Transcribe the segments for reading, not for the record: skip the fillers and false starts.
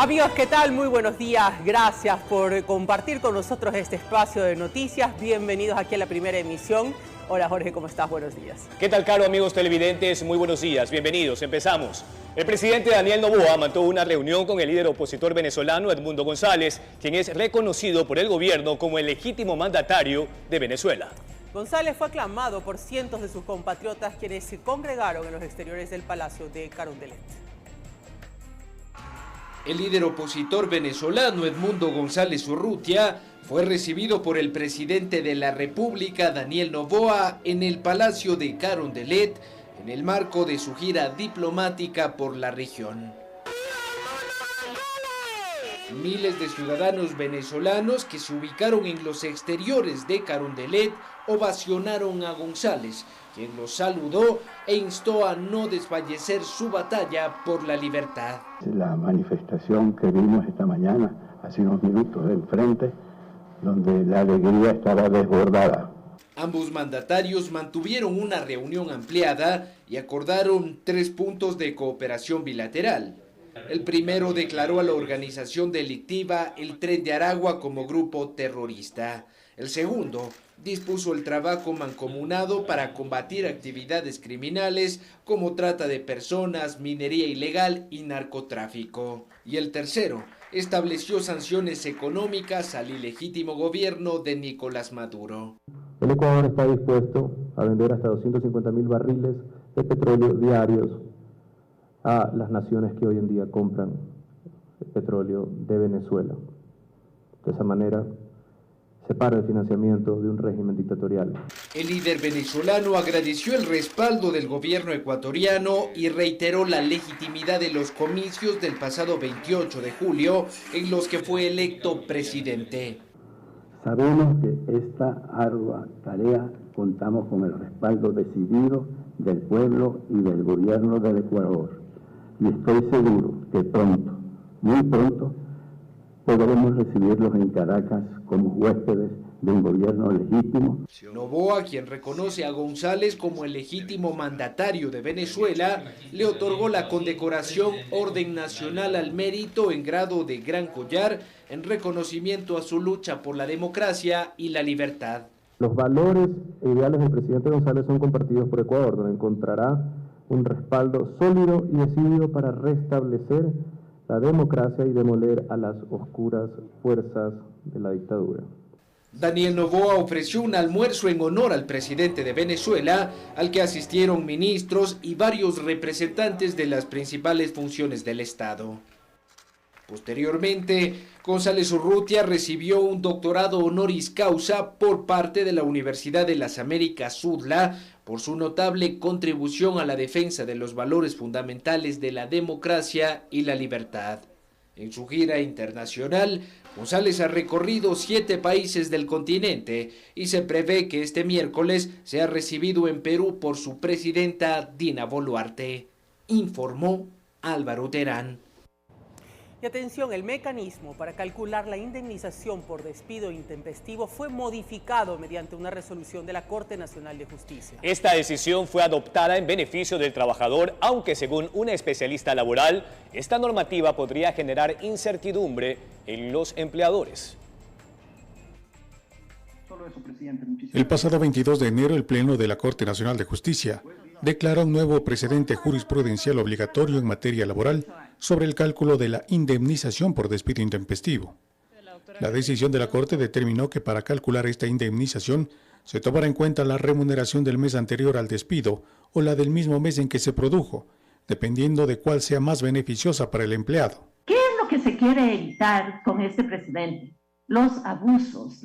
Amigos, ¿qué tal? Muy buenos días. Gracias por compartir con nosotros este espacio de noticias. Bienvenidos aquí a la primera emisión. Hola Jorge, ¿cómo estás? Buenos días. ¿Qué tal, Caro, amigos televidentes? Muy buenos días. Bienvenidos. Empezamos. El presidente Daniel Noboa mantuvo una reunión con el líder opositor venezolano Edmundo González, quien es reconocido por el gobierno como el legítimo mandatario de Venezuela. González fue aclamado por cientos de sus compatriotas quienes se congregaron en los exteriores del Palacio de Carondelet. El líder opositor venezolano Edmundo González Urrutia fue recibido por el presidente de la República, Daniel Noboa, en el Palacio de Carondelet, en el marco de su gira diplomática por la región. Miles de ciudadanos venezolanos que se ubicaron en los exteriores de Carondelet ovacionaron a González, quien los saludó e instó a no desfallecer su batalla por la libertad. La manifestación que vimos esta mañana, hace unos minutos de enfrente, donde la alegría estaba desbordada. Ambos mandatarios mantuvieron una reunión ampliada y acordaron 3 puntos de cooperación bilateral. El primero declaró a la organización delictiva el Tren de Aragua como grupo terrorista. El segundo dispuso el trabajo mancomunado para combatir actividades criminales como trata de personas, minería ilegal y narcotráfico. Y el tercero estableció sanciones económicas al ilegítimo gobierno de Nicolás Maduro. El Ecuador está dispuesto a vender hasta 250.000 barriles de petróleo diarios a las naciones que hoy en día compran el petróleo de Venezuela. De esa manera se para el financiamiento de un régimen dictatorial. El líder venezolano agradeció el respaldo del gobierno ecuatoriano y reiteró la legitimidad de los comicios del pasado 28 de julio en los que fue electo presidente. Sabemos que esta ardua tarea contamos con el respaldo decidido del pueblo y del gobierno del Ecuador. Y estoy seguro que pronto, muy pronto, podremos recibirlos en Caracas como huéspedes de un gobierno legítimo. Noboa, quien reconoce a González como el legítimo mandatario de Venezuela, le otorgó la condecoración Orden Nacional al Mérito en grado de Gran Collar en reconocimiento a su lucha por la democracia y la libertad. Los valores e ideales del presidente González son compartidos por Ecuador, donde encontrará un respaldo sólido y decidido para restablecer la democracia y demoler a las oscuras fuerzas de la dictadura. Daniel Noboa ofreció un almuerzo en honor al presidente de Venezuela, al que asistieron ministros y varios representantes de las principales funciones del Estado. Posteriormente, González Urrutia recibió un doctorado honoris causa por parte de la Universidad de las Américas SUDLA por su notable contribución a la defensa de los valores fundamentales de la democracia y la libertad. En su gira internacional, González ha recorrido 7 países del continente y se prevé que este miércoles sea recibido en Perú por su presidenta Dina Boluarte, informó Álvaro Terán. Y atención, el mecanismo para calcular la indemnización por despido intempestivo fue modificado mediante una resolución de la Corte Nacional de Justicia. Esta decisión fue adoptada en beneficio del trabajador, aunque según una especialista laboral, esta normativa podría generar incertidumbre en los empleadores. El pasado 22 de enero, el Pleno de la Corte Nacional de Justicia declara un nuevo precedente jurisprudencial obligatorio en materia laboral sobre el cálculo de la indemnización por despido intempestivo. La decisión de la Corte determinó que para calcular esta indemnización se tomará en cuenta la remuneración del mes anterior al despido o la del mismo mes en que se produjo, dependiendo de cuál sea más beneficiosa para el empleado. ¿Qué es lo que se quiere evitar con este precedente? Los abusos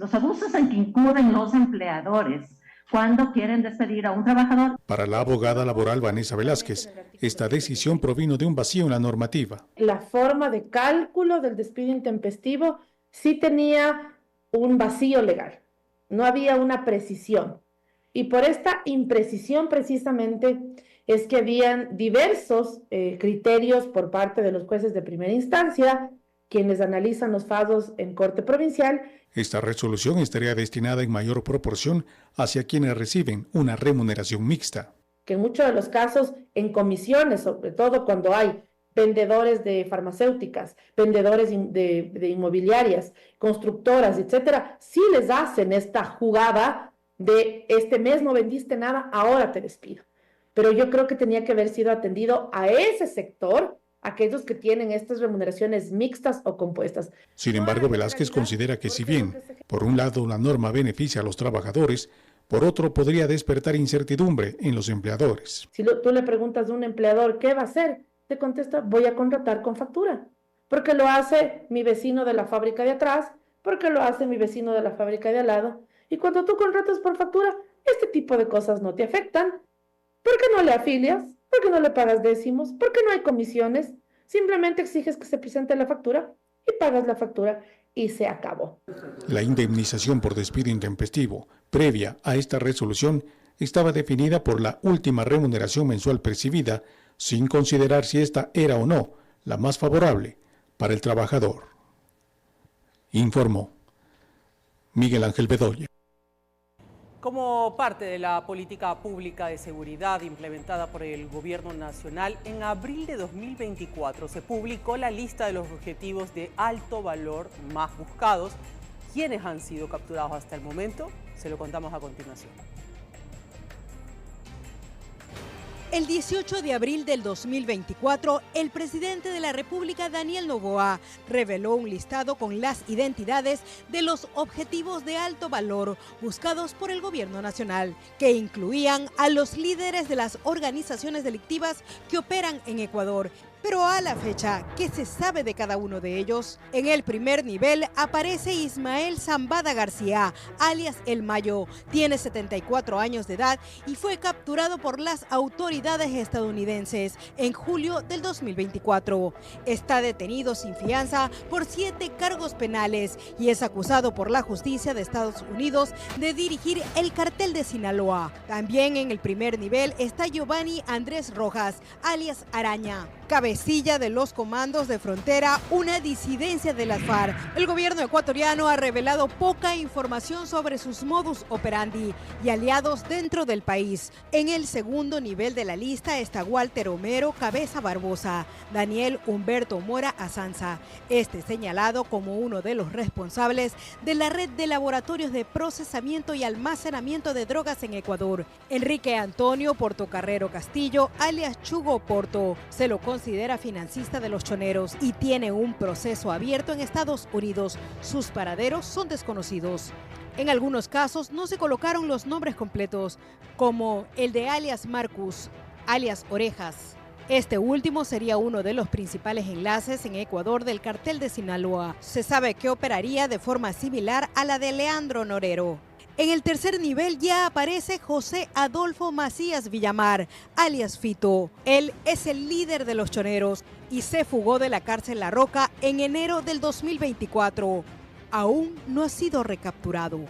en que incurren los empleadores cuando quieren despedir a un trabajador. Para la abogada laboral Vanessa Velázquez, esta decisión provino de un vacío en la normativa. La forma de cálculo del despido intempestivo sí tenía un vacío legal, no había una precisión. Y por esta imprecisión precisamente es que habían diversos criterios por parte de los jueces de primera instancia, quienes analizan los fallos en Corte Provincial. Esta resolución estaría destinada en mayor proporción hacia quienes reciben una remuneración mixta. Que en muchos de los casos, en comisiones, sobre todo cuando hay vendedores de farmacéuticas, vendedores de inmobiliarias, constructoras, etcétera, sí les hacen esta jugada de este mes no vendiste nada, ahora te despido. Pero yo creo que tenía que haber sido atendido a ese sector, aquellos que tienen estas remuneraciones mixtas o compuestas. Sin embargo, Velázquez considera que si bien, por un lado, la norma beneficia a los trabajadores, por otro, podría despertar incertidumbre en los empleadores. Si tú le preguntas a un empleador, ¿qué va a hacer? Te contesta, voy a contratar con factura, porque lo hace mi vecino de la fábrica de atrás, porque lo hace mi vecino de la fábrica de al lado. Y cuando tú contratas por factura, este tipo de cosas no te afectan. ¿Por qué no le afilias? ¿Por qué no le pagas décimos? ¿Por qué no hay comisiones? Simplemente exiges que se presente la factura y pagas la factura y se acabó. La indemnización por despido intempestivo, previa a esta resolución, estaba definida por la última remuneración mensual percibida, sin considerar si esta era o no la más favorable para el trabajador. Informó Miguel Ángel Bedoya. Como parte de la política pública de seguridad implementada por el Gobierno Nacional, en abril de 2024 se publicó la lista de los objetivos de alto valor más buscados. ¿Quiénes han sido capturados hasta el momento? Se lo contamos a continuación. El 18 de abril del 2024, el presidente de la República, Daniel Noboa, reveló un listado con las identidades de los objetivos de alto valor buscados por el Gobierno Nacional, que incluían a los líderes de las organizaciones delictivas que operan en Ecuador. Pero a la fecha, ¿qué se sabe de cada uno de ellos? En el primer nivel aparece Ismael Zambada García, alias El Mayo. Tiene 74 años de edad y fue capturado por las autoridades estadounidenses en julio del 2024. Está detenido sin fianza por 7 cargos penales y es acusado por la justicia de Estados Unidos de dirigir el cartel de Sinaloa. También en el primer nivel está Giovanni Andrés Rojas, alias Araña, cabecilla de los comandos de frontera, una disidencia de las FARC. El gobierno ecuatoriano ha revelado poca información sobre sus modus operandi y aliados dentro del país. En el segundo nivel de la lista está Walter Homero Cabeza Barbosa, Daniel Humberto Mora Azanza, señalado como uno de los responsables de la red de laboratorios de procesamiento y almacenamiento de drogas en Ecuador. Enrique Antonio Portocarrero Castillo, alias Chugo Porto, se lo considera financista de los choneros y tiene un proceso abierto en Estados Unidos. Sus paraderos son desconocidos. En algunos casos no se colocaron los nombres completos, como el de alias Marcus, alias Orejas. Este último sería uno de los principales enlaces en Ecuador del cartel de Sinaloa. Se sabe que operaría de forma similar a la de Leandro Norero. En el tercer nivel ya aparece José Adolfo Macías Villamar, alias Fito. Él es el líder de los choneros y se fugó de la cárcel La Roca en enero del 2024. Aún no ha sido recapturado.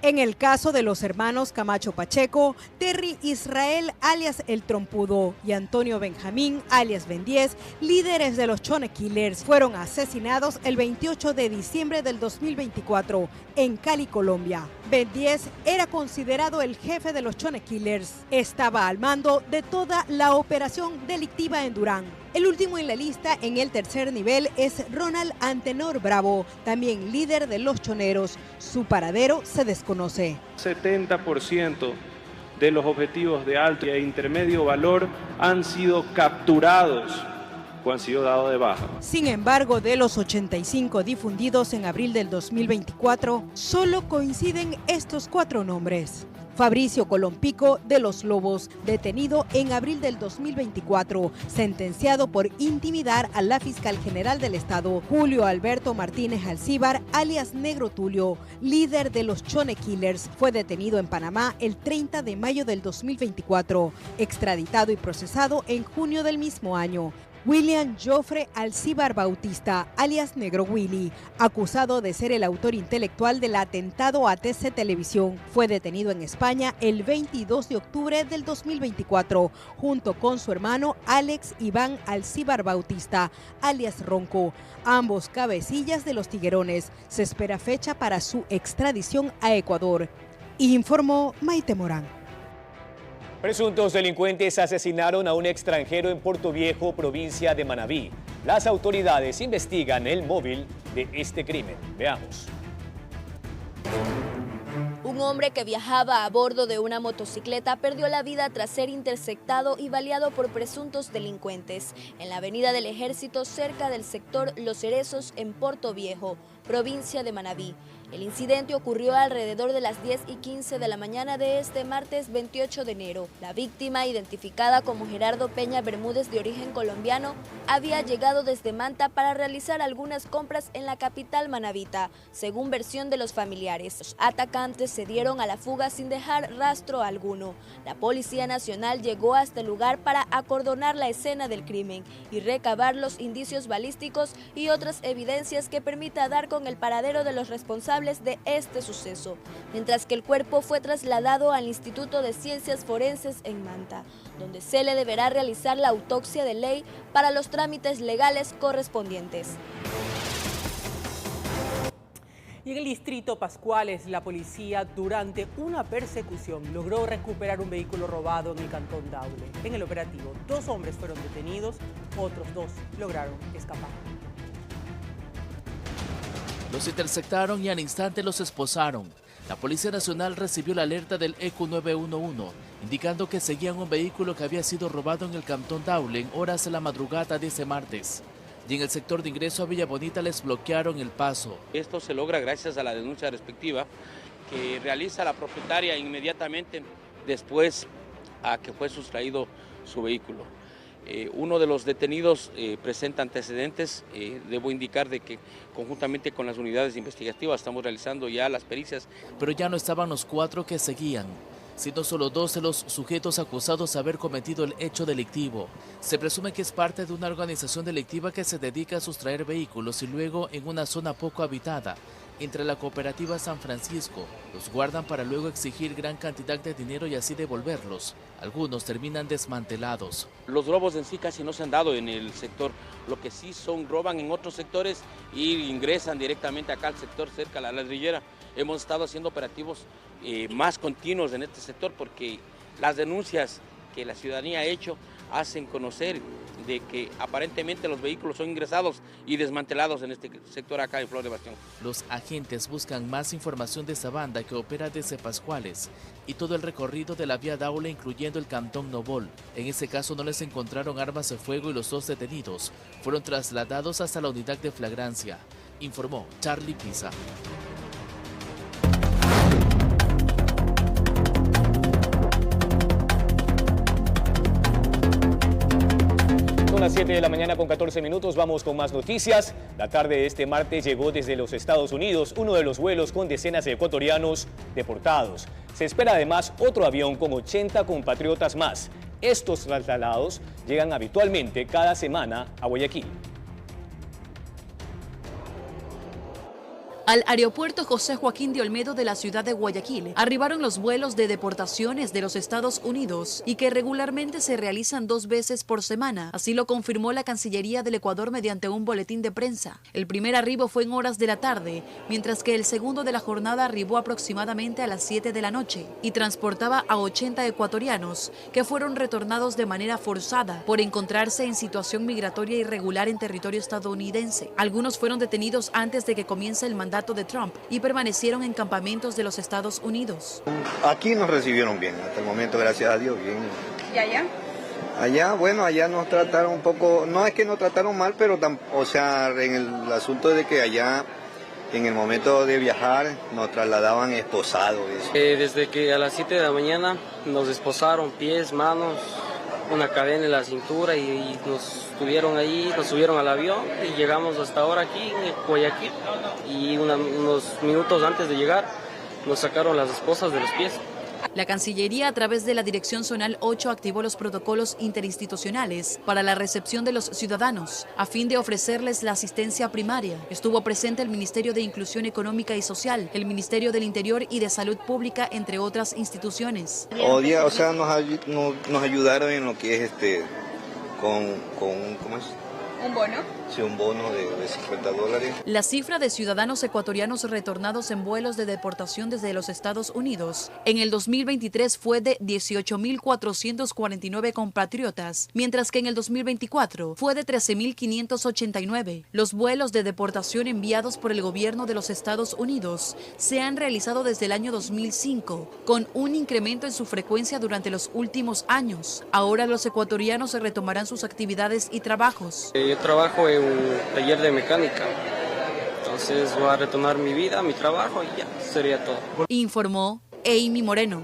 En el caso de los hermanos Camacho Pacheco, Terry Israel, alias El Trompudo, y Antonio Benjamín, alias Ben 10, líderes de los Chone Killers, fueron asesinados el 28 de diciembre del 2024 en Cali, Colombia. Ben 10 era considerado el jefe de los Chone Killers. Estaba al mando de toda la operación delictiva en Durán. El último en la lista, en el tercer nivel, es Ronald Antenor Bravo, también líder de los choneros. Su paradero se desconoce. 70% de los objetivos de alto e intermedio valor han sido capturados o han sido dados de baja. Sin embargo, de los 85 difundidos en abril del 2024, solo coinciden estos 4 nombres. Fabricio Colompico de Los Lobos, detenido en abril del 2024, sentenciado por intimidar a la fiscal general del estado. Julio Alberto Martínez Alcíbar, alias Negro Tulio, líder de los Chone Killers, fue detenido en Panamá el 30 de mayo del 2024, extraditado y procesado en junio del mismo año. William Joffre Alcíbar Bautista, alias Negro Willy, acusado de ser el autor intelectual del atentado a TC Televisión, fue detenido en España el 22 de octubre del 2024, junto con su hermano Alex Iván Alcíbar Bautista, alias Ronco, ambos cabecillas de los Tiguerones. Se espera fecha para su extradición a Ecuador, informó Maite Morán. Presuntos delincuentes asesinaron a un extranjero en Puerto Viejo, provincia de Manabí. Las autoridades investigan el móvil de este crimen. Veamos. Un hombre que viajaba a bordo de una motocicleta perdió la vida tras ser interceptado y baleado por presuntos delincuentes en la avenida del Ejército, cerca del sector Los Cerezos, en Puerto Viejo, provincia de Manabí. El incidente ocurrió alrededor de las 10:15 de la mañana de este martes 28 de enero. La víctima, identificada como Gerardo Peña Bermúdez, de origen colombiano, había llegado desde Manta para realizar algunas compras en la capital manabita, según versión de los familiares. Los atacantes se dieron a la fuga sin dejar rastro alguno. La Policía Nacional llegó hasta el lugar para acordonar la escena del crimen y recabar los indicios balísticos y otras evidencias que permita dar con el paradero de los responsables de este suceso, mientras que el cuerpo fue trasladado al Instituto de Ciencias Forenses en Manta, donde se le deberá realizar la autopsia de ley para los trámites legales correspondientes. Y en el distrito Pascuales, la policía, durante una persecución, logró recuperar un vehículo robado en el cantón Daule. En el operativo, 2 hombres fueron detenidos, otros 2 lograron escapar. Los interceptaron y al instante los esposaron. La Policía Nacional recibió la alerta del ECU 911, indicando que seguían un vehículo que había sido robado en el cantón Daule en horas de la madrugada de ese martes. Y en el sector de ingreso a Villa Bonita les bloquearon el paso. Esto se logra gracias a la denuncia respectiva que realiza la propietaria inmediatamente después a que fue sustraído su vehículo. Uno de los detenidos presenta antecedentes. Debo indicar de que conjuntamente con las unidades investigativas estamos realizando ya las pericias. Pero ya no estaban los 4 que seguían, sino solo 2 de los sujetos acusados de haber cometido el hecho delictivo. Se presume que es parte de una organización delictiva que se dedica a sustraer vehículos y luego, en una zona poco habitada, entre la cooperativa San Francisco, los guardan para luego exigir gran cantidad de dinero y así devolverlos. Algunos terminan desmantelados. Los robos en sí casi no se han dado en el sector, lo que sí roban en otros sectores y ingresan directamente acá al sector cerca a la ladrillera. Hemos estado haciendo operativos más continuos en este sector porque las denuncias que la ciudadanía ha hecho hacen conocer de que aparentemente los vehículos son ingresados y desmantelados en este sector acá en Flor de Bastión. Los agentes buscan más información de esta banda que opera desde Pascuales y todo el recorrido de la vía Daule, incluyendo el cantón Nobol. En ese caso no les encontraron armas de fuego y los 2 detenidos fueron trasladados hasta la unidad de flagrancia, informó Charlie Pisa. Son las 7 de la mañana con 14 minutos, vamos con más noticias. La tarde de este martes llegó desde los Estados Unidos uno de los vuelos con decenas de ecuatorianos deportados. Se espera además otro avión con 80 compatriotas más. Estos traslados llegan habitualmente cada semana a Guayaquil. Al aeropuerto José Joaquín de Olmedo de la ciudad de Guayaquil arribaron los vuelos de deportaciones de los Estados Unidos y que regularmente se realizan 2 veces por semana. Así lo confirmó la Cancillería del Ecuador mediante un boletín de prensa. El primer arribo fue en horas de la tarde, mientras que el segundo de la jornada arribó aproximadamente a las 7 de la noche y transportaba a 80 ecuatorianos que fueron retornados de manera forzada por encontrarse en situación migratoria irregular en territorio estadounidense. Algunos fueron detenidos antes de que comience el mandato de Trump y permanecieron en campamentos de los Estados Unidos. Aquí nos recibieron bien, hasta el momento, gracias a Dios, bien. ¿Y allá? Allá, bueno, allá nos trataron un poco, no es que nos trataron mal, pero o sea, en el asunto de que allá, en el momento de viajar, nos trasladaban esposados. Desde que a las 7 de la mañana nos esposaron pies, manos, una cadena en la cintura y nos tuvieron ahí, nos subieron al avión y llegamos hasta ahora aquí en Guayaquil y unos minutos antes de llegar nos sacaron las esposas de los pies. La Cancillería, a través de la Dirección Zonal 8, activó los protocolos interinstitucionales para la recepción de los ciudadanos, a fin de ofrecerles la asistencia primaria. Estuvo presente el Ministerio de Inclusión Económica y Social, el Ministerio del Interior y de Salud Pública, entre otras instituciones. O sea, nos ayudaron en lo que es ¿cómo es? ¿Un bono? sí, un bono de $50. La cifra de ciudadanos ecuatorianos retornados en vuelos de deportación desde los Estados Unidos en el 2023 fue de 18.449 compatriotas, mientras que en el 2024 fue de 13.589. Los vuelos de deportación enviados por el gobierno de los Estados Unidos se han realizado desde el año 2005, con un incremento en su frecuencia durante los últimos años. Ahora los ecuatorianos se retomarán sus actividades y trabajos. Yo trabajo en un taller de mecánica, entonces voy a retomar mi vida, mi trabajo y ya, sería todo. Informó Amy Moreno.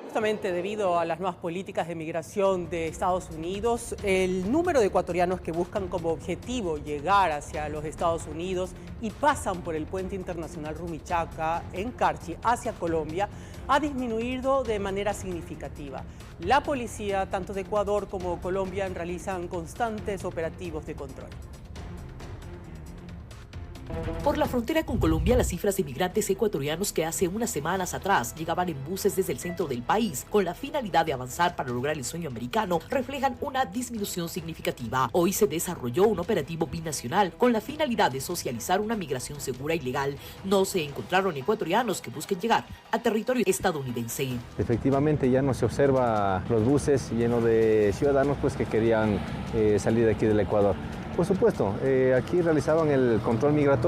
Justamente debido a las nuevas políticas de migración de Estados Unidos, el número de ecuatorianos que buscan como objetivo llegar hacia los Estados Unidos y pasan por el puente internacional Rumichaca en Carchi hacia Colombia ha disminuido de manera significativa. La policía, tanto de Ecuador como Colombia, realizan constantes operativos de control. Por la frontera con Colombia, las cifras de migrantes ecuatorianos que hace unas semanas atrás llegaban en buses desde el centro del país con la finalidad de avanzar para lograr el sueño americano reflejan una disminución significativa. Hoy se desarrolló un operativo binacional con la finalidad de socializar una migración segura y legal. No se encontraron ecuatorianos que busquen llegar a territorio estadounidense. Efectivamente ya no se observa los buses llenos de ciudadanos pues que querían salir de aquí del Ecuador. Por supuesto, aquí realizaban el control migratorio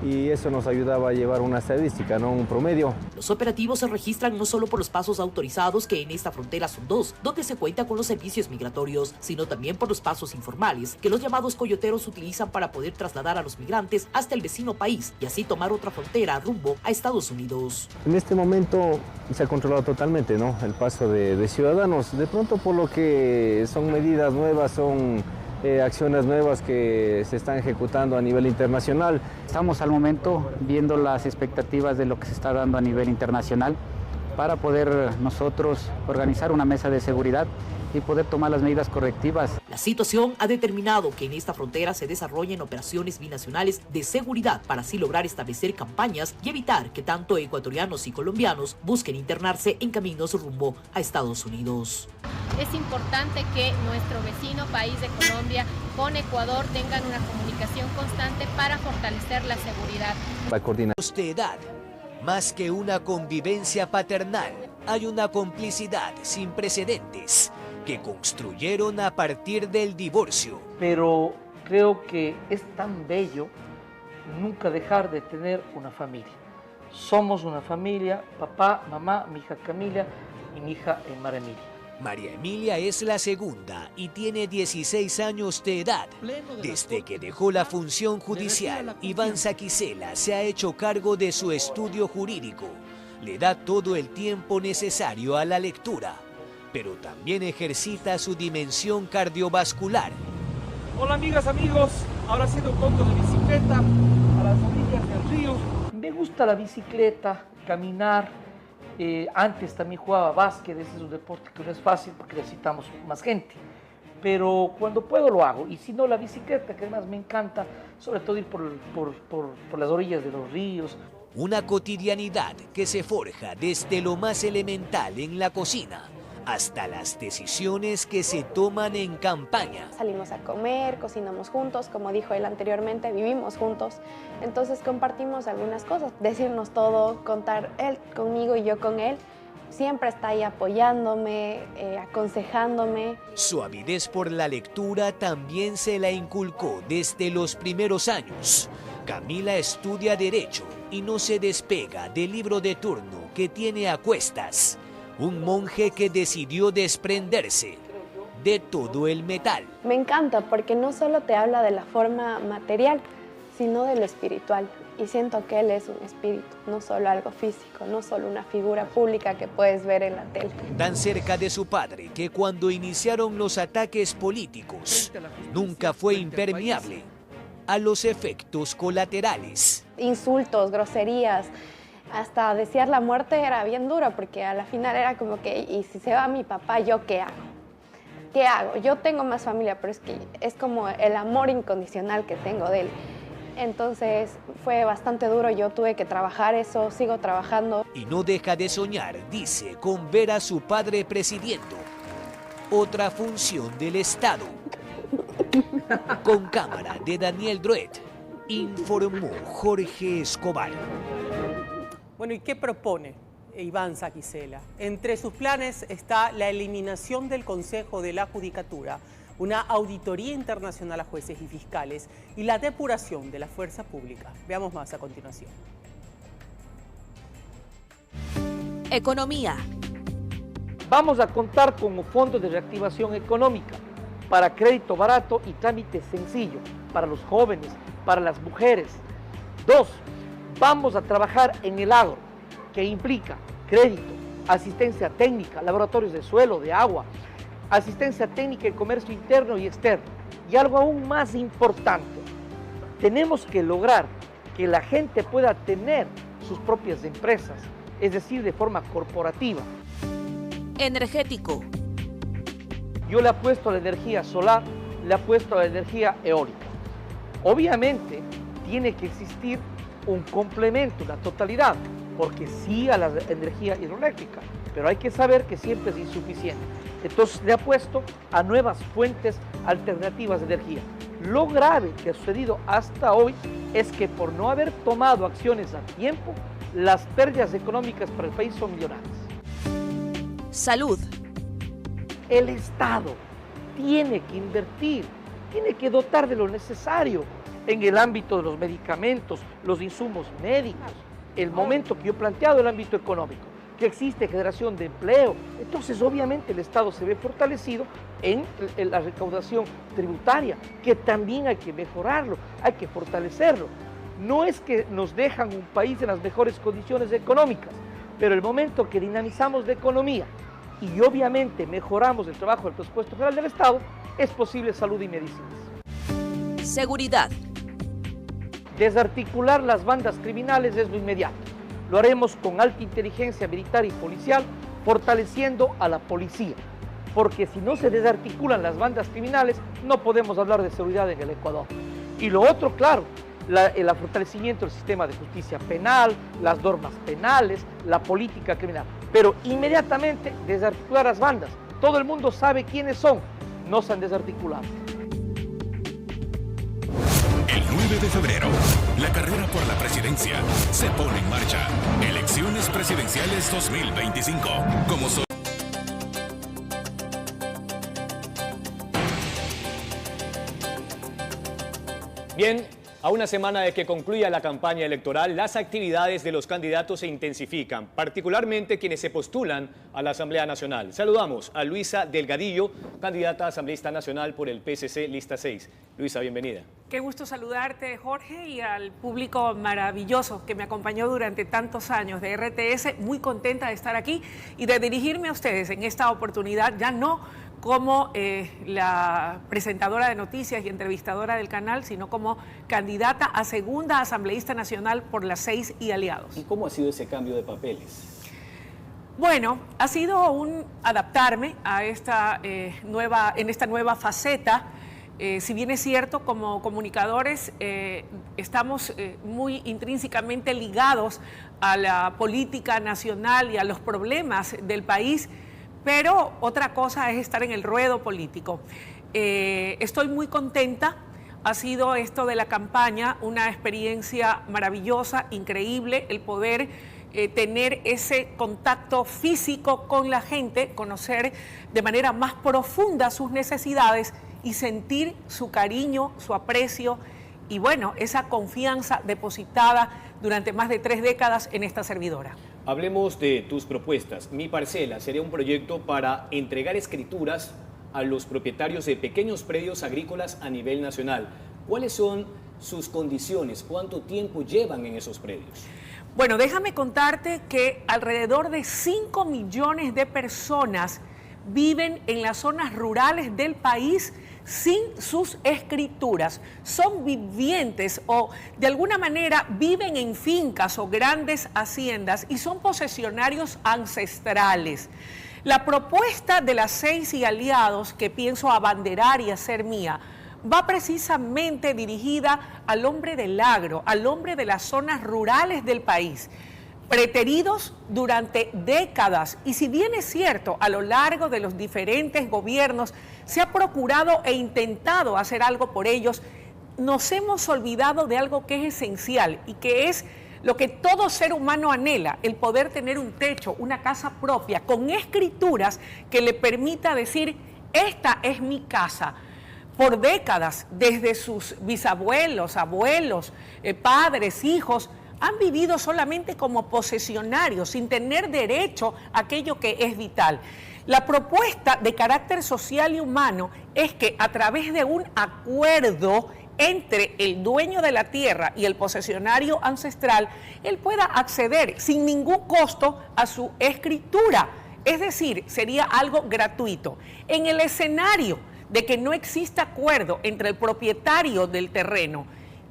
y eso nos ayudaba a llevar una estadística, ¿no? Un promedio. Los operativos se registran no solo por los pasos autorizados, que en esta frontera son 2, donde se cuenta con los servicios migratorios, sino también por los pasos informales, que los llamados coyoteros utilizan para poder trasladar a los migrantes hasta el vecino país y así tomar otra frontera rumbo a Estados Unidos. En este momento se ha controlado totalmente, ¿no? El paso de ciudadanos, de pronto por lo que son medidas nuevas, son acciones nuevas que se están ejecutando a nivel internacional. Estamos al momento viendo las expectativas de lo que se está dando a nivel internacional para poder nosotros organizar una mesa de seguridad y poder tomar las medidas correctivas. La situación ha determinado que en esta frontera se desarrollen operaciones binacionales de seguridad para así lograr establecer campañas y evitar que tanto ecuatorianos y colombianos busquen internarse en caminos rumbo a Estados Unidos. Es importante que nuestro vecino país de Colombia con Ecuador tengan una comunicación constante para fortalecer la seguridad. La coordinación. De edad, más que una convivencia paternal, hay una complicidad sin precedentes que construyeron a partir del divorcio. Pero creo que es tan bello nunca dejar de tener una familia. Somos una familia, papá, mamá, mi hija Camila y mi hija María Emilia. María Emilia es la segunda y tiene 16 años de edad. Desde que dejó la función judicial, Iván Saquicela se ha hecho cargo de su estudio jurídico. Le da todo el tiempo necesario a la lectura, pero también ejercita su dimensión cardiovascular. Hola amigas, amigos, ahora haciendo un poco de bicicleta a las orillas del río. Me gusta la bicicleta, caminar. Antes también jugaba básquet, ese es un deporte que no es fácil porque necesitamos más gente. Pero cuando puedo lo hago, y si no la bicicleta, que además me encanta, sobre todo ir por las orillas de los ríos. Una cotidianidad que se forja desde lo más elemental en la cocina hasta las decisiones que se toman en campaña. Salimos a comer, cocinamos juntos, como dijo él anteriormente, vivimos juntos, entonces compartimos algunas cosas, decirnos todo, contar él conmigo y yo con él. Siempre está ahí apoyándome, aconsejándome. Su avidez por la lectura también se la inculcó desde los primeros años. Camila estudia Derecho y no se despega del libro de turno que tiene a cuestas. Un monje que decidió desprenderse de todo el metal. Me encanta porque no solo te habla de la forma material, sino de lo espiritual. Y siento que él es un espíritu, no solo algo físico, no solo una figura pública que puedes ver en la tele. Tan cerca de su padre que cuando iniciaron los ataques políticos, nunca fue impermeable a los efectos colaterales. Insultos, groserías, hasta desear la muerte era bien duro, porque a la final era como que, y si se va mi papá, ¿yo qué hago? ¿Qué hago? Yo tengo más familia, pero es que es como el amor incondicional que tengo de él. Entonces fue bastante duro, yo tuve que trabajar eso, sigo trabajando. Y no deja de soñar, dice, con ver a su padre presidiendo otra función del Estado. Con cámara de Daniel Druet, informó Jorge Escobar. Bueno, ¿y qué propone Iván Saquicela? Entre sus planes está la eliminación del Consejo de la Judicatura, una auditoría internacional a jueces y fiscales y la depuración de la fuerza pública. Veamos más a continuación. Economía. Vamos a contar con un fondo de reactivación económica para crédito barato y trámite sencillo para los jóvenes, para las mujeres. 2. Vamos a trabajar en el agro, que implica crédito, asistencia técnica, laboratorios de suelo, de agua, asistencia técnica en comercio interno y externo. Y algo aún más importante, tenemos que lograr que la gente pueda tener sus propias empresas, es decir, de forma corporativa. Energético. Yo le apuesto a la energía solar, le apuesto a la energía eólica. Obviamente tiene que existir un complemento, una totalidad, porque sí a la energía hidroeléctrica, pero hay que saber que siempre es insuficiente. Entonces le apuesto a nuevas fuentes alternativas de energía. Lo grave que ha sucedido hasta hoy es que por no haber tomado acciones a tiempo, las pérdidas económicas para el país son millonarias. Salud. El Estado tiene que invertir, tiene que dotar de lo necesario en el ámbito de los medicamentos, los insumos médicos. El momento que yo he planteado el ámbito económico, que existe generación de empleo, entonces obviamente el Estado se ve fortalecido en la recaudación tributaria, que también hay que mejorarlo, hay que fortalecerlo. No es que nos dejan un país en las mejores condiciones económicas, pero el momento que dinamizamos la economía y obviamente mejoramos el trabajo del presupuesto general del Estado, es posible salud y medicinas. Seguridad. Desarticular las bandas criminales es lo inmediato. Lo haremos con alta inteligencia militar y policial, fortaleciendo a la policía. Porque si no se desarticulan las bandas criminales, no podemos hablar de seguridad en el Ecuador. Y lo otro, claro, el fortalecimiento del sistema de justicia penal, las normas penales, la política criminal. Pero inmediatamente desarticular las bandas. Todo el mundo sabe quiénes son, no se han desarticulado. El 9 de febrero, la carrera por la presidencia se pone en marcha. Elecciones presidenciales 2025. Bien, a una semana de que concluya la campaña electoral, las actividades de los candidatos se intensifican, particularmente quienes se postulan a la Asamblea Nacional. Saludamos a Luisa Delgadillo, candidata asambleísta nacional por el PSC Lista 6. Luisa, bienvenida. Qué gusto saludarte, Jorge, y al público maravilloso que me acompañó durante tantos años de RTS. Muy contenta de estar aquí y de dirigirme a ustedes en esta oportunidad, ya no como la presentadora de noticias y entrevistadora del canal, sino como candidata a segunda asambleísta nacional por las 6 y aliados. ¿Y cómo ha sido ese cambio de papeles? Bueno, ha sido un adaptarme a esta nueva faceta. Si bien es cierto, como comunicadores estamos muy intrínsecamente ligados a la política nacional y a los problemas del país, pero otra cosa es estar en el ruedo político. Estoy muy contenta, ha sido esto de la campaña una experiencia maravillosa, increíble, el poder tener ese contacto físico con la gente, conocer de manera más profunda sus necesidades y sentir su cariño, su aprecio y bueno, esa confianza depositada durante más de 3 décadas en esta servidora. Hablemos de tus propuestas. Mi Parcela sería un proyecto para entregar escrituras a los propietarios de pequeños predios agrícolas a nivel nacional. ¿Cuáles son sus condiciones? ¿Cuánto tiempo llevan en esos predios? Bueno, déjame contarte que alrededor de 5 millones de personas viven en las zonas rurales del país sin sus escrituras. Son vivientes o de alguna manera viven en fincas o grandes haciendas y son posesionarios ancestrales. La propuesta de las 6 y aliados que pienso abanderar y hacer mía va precisamente dirigida al hombre del agro, al hombre de las zonas rurales del país. preteridos durante décadas. Y si bien es cierto, a lo largo de los diferentes gobiernos se ha procurado e intentado hacer algo por ellos, nos hemos olvidado de algo que es esencial y que es lo que todo ser humano anhela, el poder tener un techo, una casa propia, con escrituras que le permita decir, esta es mi casa. Por décadas, desde sus bisabuelos, abuelos, padres, hijos, han vivido solamente como posesionarios, sin tener derecho a aquello que es vital. La propuesta de carácter social y humano es que a través de un acuerdo entre el dueño de la tierra y el posesionario ancestral, él pueda acceder sin ningún costo a su escritura. Es decir, sería algo gratuito. En el escenario de que no exista acuerdo entre el propietario del terreno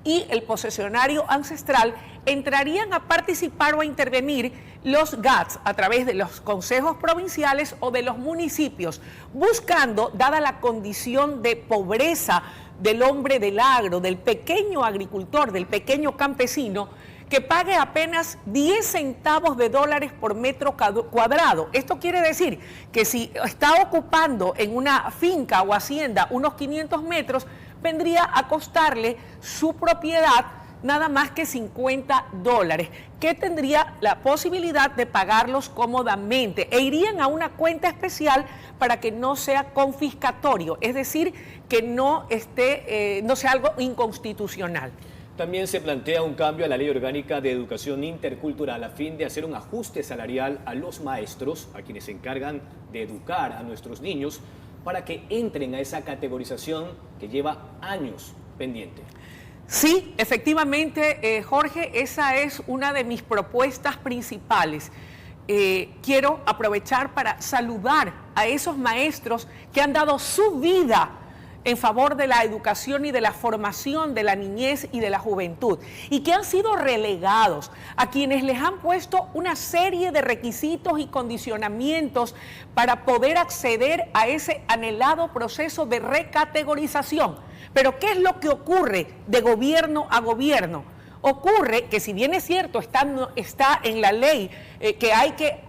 y el posesionario ancestral, entrarían a participar o a intervenir los GATS a través de los consejos provinciales o de los municipios, buscando, dada la condición de pobreza del hombre del agro, del pequeño agricultor, del pequeño campesino, que pague apenas 10 centavos de dólares por metro cuadrado. Esto quiere decir que si está ocupando en una finca o hacienda unos 500 metros, vendría a costarle su propiedad nada más que $50, que tendría la posibilidad de pagarlos cómodamente e irían a una cuenta especial para que no sea confiscatorio, es decir, que no sea algo inconstitucional. También se plantea un cambio a la Ley Orgánica de Educación Intercultural a fin de hacer un ajuste salarial a los maestros, a quienes se encargan de educar a nuestros niños, para que entren a esa categorización que lleva años pendiente. Sí, efectivamente, Jorge, esa es una de mis propuestas principales. Quiero aprovechar para saludar a esos maestros que han dado su vida en favor de la educación y de la formación de la niñez y de la juventud, y que han sido relegados, a quienes les han puesto una serie de requisitos y condicionamientos para poder acceder a ese anhelado proceso de recategorización. Pero ¿qué es lo que ocurre de gobierno a gobierno? Ocurre que, si bien es cierto, está en la ley que hay que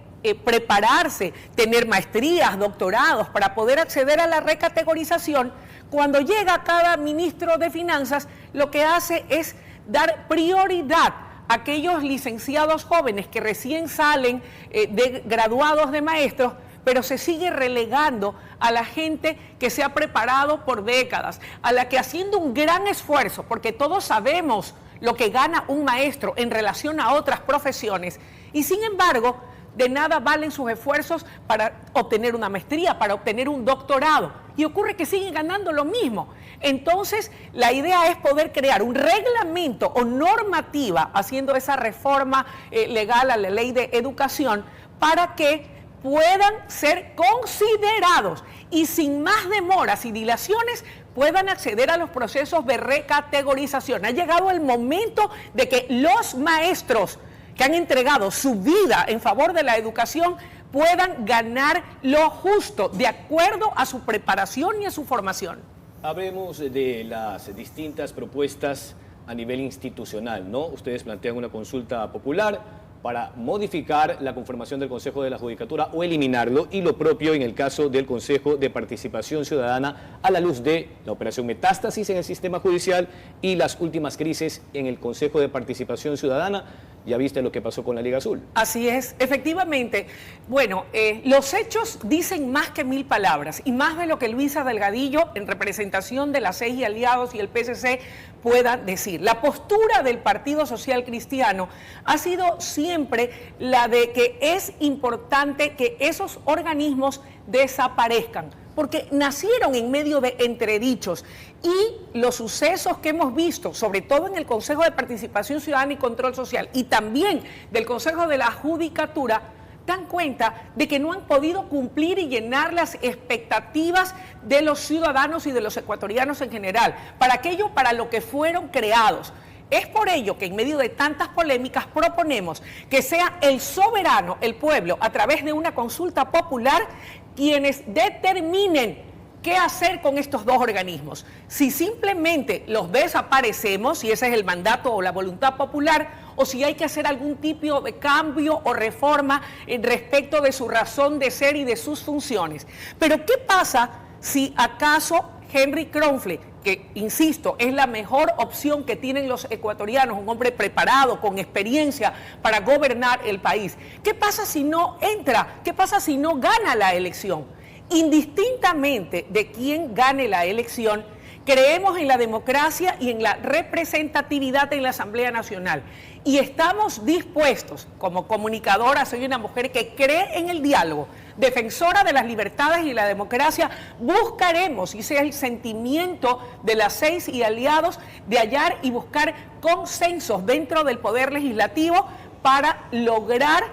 prepararse, tener maestrías, doctorados para poder acceder a la recategorización, cuando llega cada ministro de Finanzas, lo que hace es dar prioridad a aquellos licenciados jóvenes que recién salen de graduados de maestros, pero se sigue relegando a la gente que se ha preparado por décadas, a la que, haciendo un gran esfuerzo, porque todos sabemos lo que gana un maestro en relación a otras profesiones, y sin embargo, de nada valen sus esfuerzos para obtener una maestría, para obtener un doctorado, y ocurre que siguen ganando lo mismo. Entonces, la idea es poder crear un reglamento o normativa, haciendo esa reforma legal a la ley de educación, para que puedan ser considerados y sin más demoras y dilaciones puedan acceder a los procesos de recategorización. Ha llegado el momento de que los maestros que han entregado su vida en favor de la educación puedan ganar lo justo, de acuerdo a su preparación y a su formación. Hablemos de las distintas propuestas a nivel institucional, ¿no? Ustedes plantean una consulta popular para modificar la conformación del Consejo de la Judicatura o eliminarlo, y lo propio en el caso del Consejo de Participación Ciudadana, a la luz de la operación Metástasis en el sistema judicial y las últimas crisis en el Consejo de Participación Ciudadana. Ya viste lo que pasó con la Liga Azul. Así es, efectivamente. Bueno, los hechos dicen más que 1000 palabras, y más de lo que Luisa Delgadillo, en representación de las 6 aliados y el PSC, pueda decir. La postura del Partido Social Cristiano ha sido siempre la de que es importante que esos organismos desaparezcan, porque nacieron en medio de entredichos, y los sucesos que hemos visto, sobre todo en el Consejo de Participación Ciudadana y Control Social, y también del Consejo de la Judicatura, dan cuenta de que no han podido cumplir y llenar las expectativas de los ciudadanos y de los ecuatorianos en general, para aquello para lo que fueron creados. Es por ello que, en medio de tantas polémicas, proponemos que sea el soberano, el pueblo, a través de una consulta popular, quienes determinen qué hacer con estos dos organismos. Si simplemente los desaparecemos, si ese es el mandato o la voluntad popular, o si hay que hacer algún tipo de cambio o reforma respecto de su razón de ser y de sus funciones. Pero ¿qué pasa si acaso Henry Kronfle, que, insisto, es la mejor opción que tienen los ecuatorianos, un hombre preparado, con experiencia para gobernar el país? ¿Qué pasa si no entra? ¿Qué pasa si no gana la elección? Indistintamente de quién gane la elección, creemos en la democracia y en la representatividad en la Asamblea Nacional. Y estamos dispuestos, como comunicadora, soy una mujer que cree en el diálogo, defensora de las libertades y la democracia, buscaremos, y ese es el sentimiento de las 6 y aliados, de hallar y buscar consensos dentro del Poder Legislativo para lograr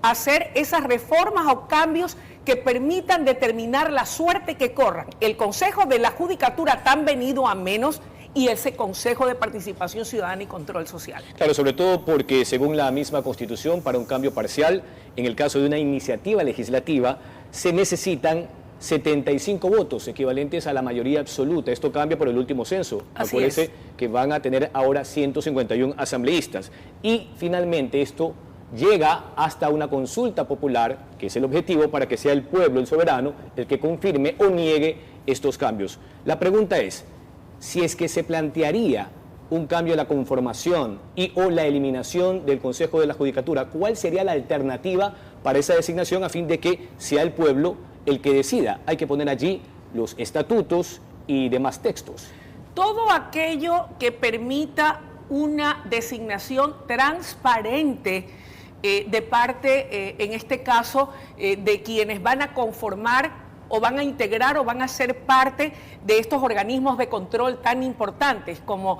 hacer esas reformas o cambios que permitan determinar la suerte que corran el Consejo de la Judicatura, tan venido a menos, y ese Consejo de Participación Ciudadana y Control Social. Claro, sobre todo porque según la misma Constitución, para un cambio parcial, en el caso de una iniciativa legislativa, se necesitan 75 votos, equivalentes a la mayoría absoluta. Esto cambia por el último censo. Acuérdense que van a tener ahora 151 asambleístas. Y finalmente esto llega hasta una consulta popular, que es el objetivo, para que sea el pueblo, el soberano, el que confirme o niegue estos cambios. La pregunta es, si es que se plantearía un cambio en la conformación y o la eliminación del Consejo de la Judicatura, ¿cuál sería la alternativa para esa designación a fin de que sea el pueblo el que decida? Hay que poner allí los estatutos y demás textos. Todo aquello que permita una designación transparente de parte, en este caso, de quienes van a conformar o van a integrar o van a ser parte de estos organismos de control tan importantes como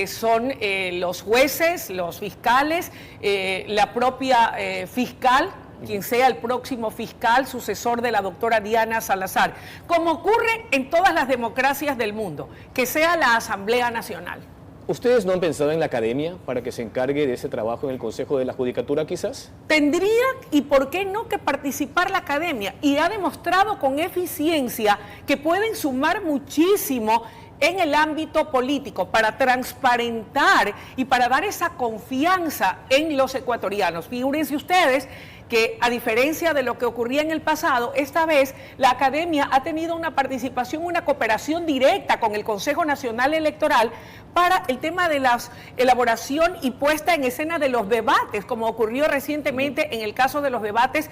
son los jueces, los fiscales, la propia fiscal, quien sea el próximo fiscal sucesor de la doctora Diana Salazar, como ocurre en todas las democracias del mundo, que sea la Asamblea Nacional. ¿Ustedes no han pensado en la academia para que se encargue de ese trabajo en el Consejo de la Judicatura quizás? Tendría, y por qué no, que participar la academia, y ha demostrado con eficiencia que pueden sumar muchísimo en el ámbito político para transparentar y para dar esa confianza en los ecuatorianos. Figúrense ustedes que, a diferencia de lo que ocurría en el pasado, esta vez la academia ha tenido una participación, una cooperación directa con el Consejo Nacional Electoral para el tema de la elaboración y puesta en escena de los debates, como ocurrió recientemente en el caso de los debates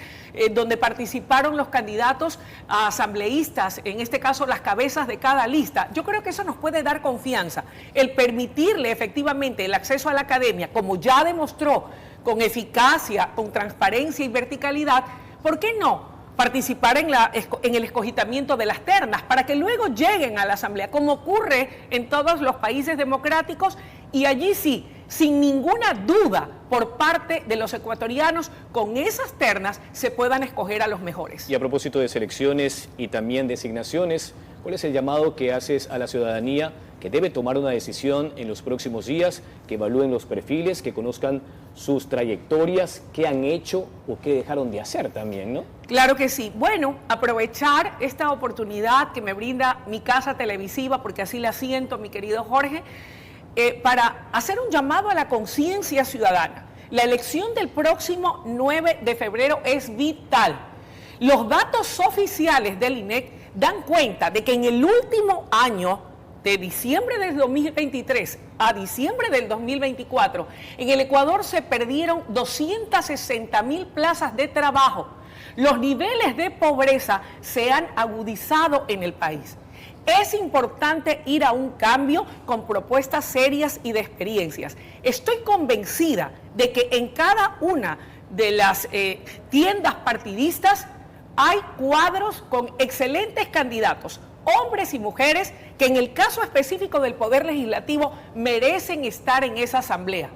donde participaron los candidatos a asambleístas, en este caso las cabezas de cada lista. Yo creo que eso nos puede dar confianza, el permitirle efectivamente el acceso a la academia, como ya demostró con eficacia, con transparencia y verticalidad. ¿Por qué no participar en el escogitamiento de las ternas para que luego lleguen a la Asamblea, como ocurre en todos los países democráticos, y allí sí, sin ninguna duda por parte de los ecuatorianos, con esas ternas se puedan escoger a los mejores? Y a propósito de selecciones y también designaciones, ¿cuál es el llamado que haces a la ciudadanía que debe tomar una decisión en los próximos días, que evalúen los perfiles, que conozcan sus trayectorias, qué han hecho o qué dejaron de hacer también, ¿no? Claro que sí. Bueno, aprovechar esta oportunidad que me brinda mi casa televisiva, porque así la siento, mi querido Jorge, para hacer un llamado a la conciencia ciudadana. La elección del próximo 9 de febrero es vital. Los datos oficiales del INEC dan cuenta de que en el último año, de diciembre del 2023 a diciembre del 2024, en el Ecuador se perdieron 260.000 plazas de trabajo. Los niveles de pobreza se han agudizado en el país. Es importante ir a un cambio con propuestas serias y de experiencias. Estoy convencida de que en cada una de las tiendas partidistas hay cuadros con excelentes candidatos, hombres y mujeres que en el caso específico del Poder Legislativo merecen estar en esa asamblea.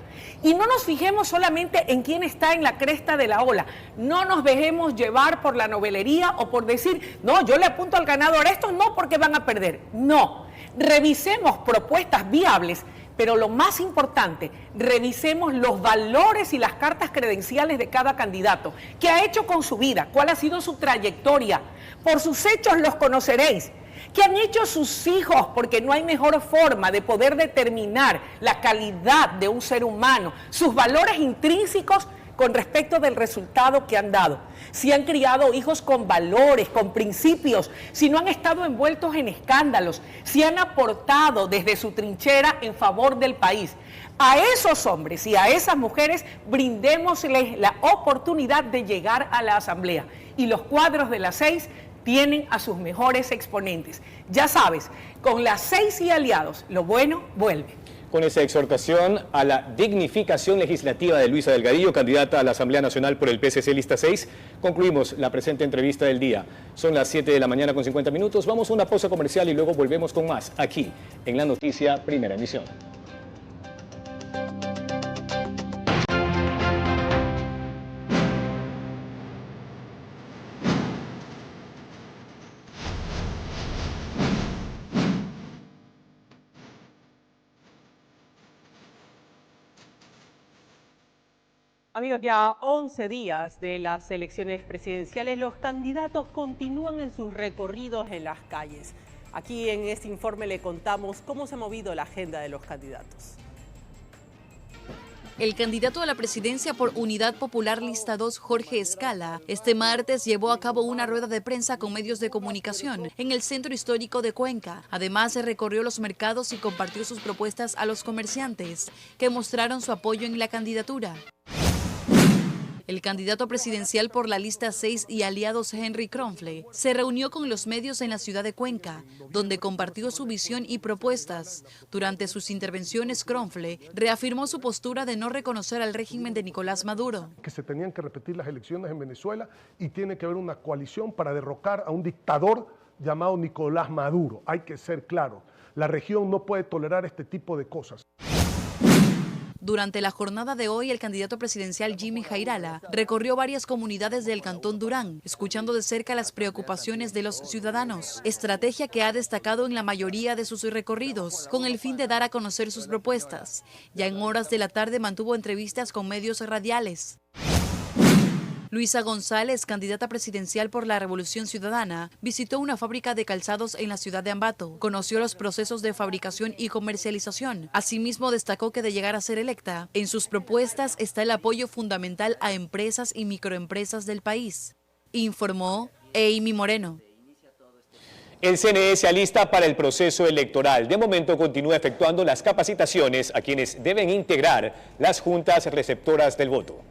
Y no nos fijemos solamente en quién está en la cresta de la ola, no nos dejemos llevar por la novelería o por decir, no, yo le apunto al ganador, estos no porque van a perder. No, revisemos propuestas viables, pero lo más importante, revisemos los valores y las cartas credenciales de cada candidato. ¿Qué ha hecho con su vida? ¿Cuál ha sido su trayectoria? Por sus hechos los conoceréis. ¿Qué han hecho sus hijos? Porque no hay mejor forma de poder determinar la calidad de un ser humano, sus valores intrínsecos con respecto del resultado que han dado. Si han criado hijos con valores, con principios, si no han estado envueltos en escándalos, si han aportado desde su trinchera en favor del país. A esos hombres y a esas mujeres brindémosles la oportunidad de llegar a la Asamblea. Y los cuadros de las 6 tienen a sus mejores exponentes. Ya sabes, con las 6 y aliados, lo bueno vuelve. Con esa exhortación a la dignificación legislativa de Luisa Delgadillo, candidata a la Asamblea Nacional por el PSC Lista 6, concluimos la presente entrevista del día. Son las 7 de la mañana con 50 minutos. Vamos a una pausa comercial y luego volvemos con más aquí en La Noticia, Primera Emisión. Amigos, ya a 11 días de las elecciones presidenciales, los candidatos continúan en sus recorridos en las calles. Aquí en este informe le contamos cómo se ha movido la agenda de los candidatos. El candidato a la presidencia por Unidad Popular Lista 2, Jorge Escala, este martes llevó a cabo una rueda de prensa con medios de comunicación en el centro histórico de Cuenca. Además, se recorrió los mercados y compartió sus propuestas a los comerciantes, que mostraron su apoyo en la candidatura. El candidato presidencial por la Lista 6 y aliados Henry Kronfle se reunió con los medios en la ciudad de Cuenca, donde compartió su visión y propuestas. Durante sus intervenciones, Kronfle reafirmó su postura de no reconocer al régimen de Nicolás Maduro. Que se tenían que repetir las elecciones en Venezuela y tiene que haber una coalición para derrocar a un dictador llamado Nicolás Maduro. Hay que ser claros, la región no puede tolerar este tipo de cosas. Durante la jornada de hoy, el candidato presidencial Jimmy Jairala recorrió varias comunidades del Cantón Durán, escuchando de cerca las preocupaciones de los ciudadanos, estrategia que ha destacado en la mayoría de sus recorridos, con el fin de dar a conocer sus propuestas. Ya en horas de la tarde mantuvo entrevistas con medios radiales. Luisa González, candidata presidencial por la Revolución Ciudadana, visitó una fábrica de calzados en la ciudad de Ambato. Conoció los procesos de fabricación y comercialización. Asimismo, destacó que de llegar a ser electa, en sus propuestas está el apoyo fundamental a empresas y microempresas del país. Informó Amy Moreno. El CNE se alista para el proceso electoral. De momento continúa efectuando las capacitaciones a quienes deben integrar las juntas receptoras del voto.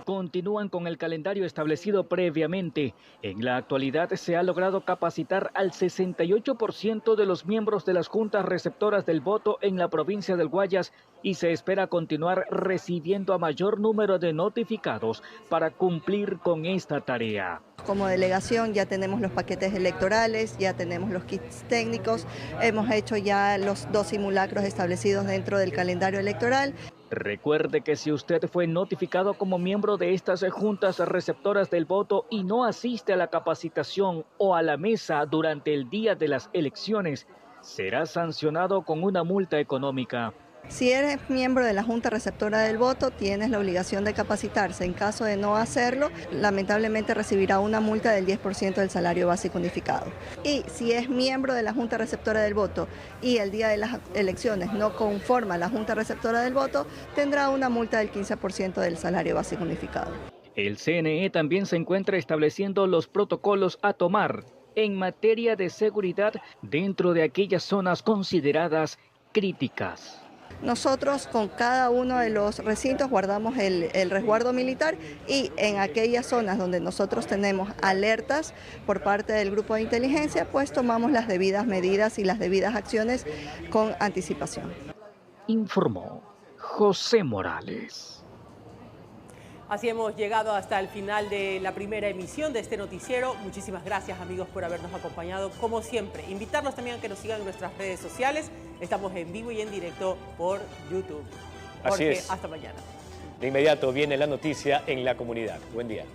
Continúan con el calendario establecido previamente. En la actualidad se ha logrado capacitar al 68% de los miembros de las juntas receptoras del voto en la provincia del Guayas y se espera continuar recibiendo a mayor número de notificados para cumplir con esta tarea. Como delegación ya tenemos los paquetes electorales, ya tenemos los kits técnicos, hemos hecho ya los 2 simulacros establecidos dentro del calendario electoral. Recuerde que si usted fue notificado como miembro de estas juntas receptoras del voto y no asiste a la capacitación o a la mesa durante el día de las elecciones, será sancionado con una multa económica. Si eres miembro de la Junta Receptora del Voto, tienes la obligación de capacitarse. En caso de no hacerlo, lamentablemente recibirá una multa del 10% del salario básico unificado. Y si es miembro de la Junta Receptora del Voto y el día de las elecciones no conforma la Junta Receptora del Voto, tendrá una multa del 15% del salario básico unificado. El CNE también se encuentra estableciendo los protocolos a tomar en materia de seguridad dentro de aquellas zonas consideradas críticas. Nosotros con cada uno de los recintos guardamos el resguardo militar y en aquellas zonas donde nosotros tenemos alertas por parte del grupo de inteligencia, pues tomamos las debidas medidas y las debidas acciones con anticipación. Informó José Morales. Así hemos llegado hasta el final de la primera emisión de este noticiero. Muchísimas gracias, amigos, por habernos acompañado. Como siempre, invitarlos también a que nos sigan en nuestras redes sociales. Estamos en vivo y en directo por YouTube. Así es. Hasta mañana. De inmediato viene la noticia en la comunidad. Buen día.